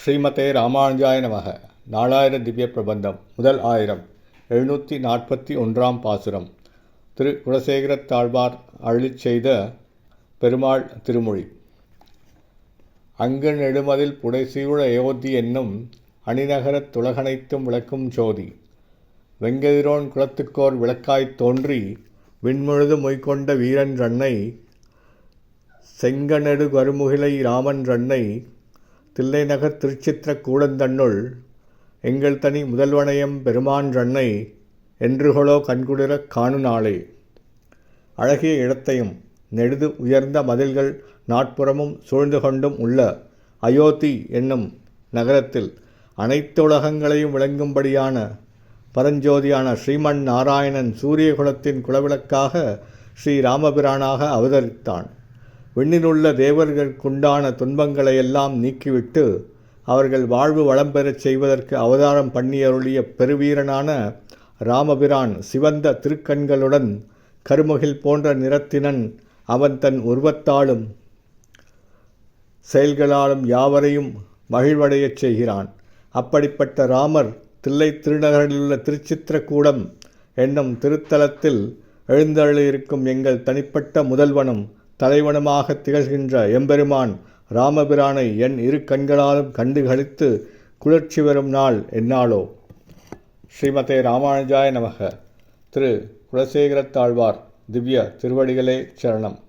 ஸ்ரீமதே ராமானுஜாய நமக. நாலாயிர திவ்ய பிரபந்தம் முதல் ஆயிரம் 741 பாசுரம். திரு குலசேகரத்தாழ்வார் அருளிச் செய்த பெருமாள் திருமொழி. அங்கு நெடுமதில் புடைசூழ அயோத்தி என்னும் அணிநகரத் துலகனைத்தும் விளக்கும் ஜோதி. வெங்கதிரோன் குலத்துக்கோர் விளக்காய்த் தோன்றி விண்முழுது மொய்கொண்ட வீரன்றன்னை செங்கநெடு கருமுகிலை ராமன்றன்னை தில்லைநகர் திருச்சித்திர கூடந்தன்னுள் எங்கள் தனி முதல்வனையம் பெருமான்றன்னை என்றுகளோ கண்குளிரக் காணு நாளே. அழகிய இடத்தையும் நெடுது உயர்ந்த மதில்கள் நாட்புறமும் சூழ்ந்து கொண்டும் உள்ள அயோத்தி என்னும் நகரத்தில் அனைத்து உலகங்களையும் விளங்கும்படியான பரஞ்சோதியான ஸ்ரீமன் நாராயணன் சூரிய குலத்தின் குலவிளக்காக ஸ்ரீராமபிரானாக அவதரித்தான். விண்ணிலுள்ள தேவர்களுக்குண்டான துன்பங்களையெல்லாம் நீக்கிவிட்டு அவர்கள் வாழ்வு வளம் பெறச் செய்வதற்கு அவதாரம் பண்ணியருளிய பெருவீரனான ராமபிரான் சிவந்த திருக்கண்களுடன் கருமுகில் போன்ற நிறத்தினன். அவன் தன் உருவத்தாலும் செயல்களாலும் யாவரையும் மகிழ்வடையச் செய்கிறான். அப்படிப்பட்ட ராமர் தில்லை திருநகரிலுள்ள திருச்சித்திரக்கூடம் என்னும் திருத்தலத்தில் எழுந்தருளியிருக்கும் எங்கள் தனிப்பட்ட முதல்வனும் தலைவனுமாக திகழ்கின்ற எம்பெருமான் ராமபிரானை என் இரு கண்களாலும் கண்டு களித்து குளிர்ச்சி வரும் நாள் எந்நாளோ. ஸ்ரீமதே ராமானுஜாய நமக. திரு குலசேகரத்தாழ்வார் திவ்ய திருவடிகளே சரணம்.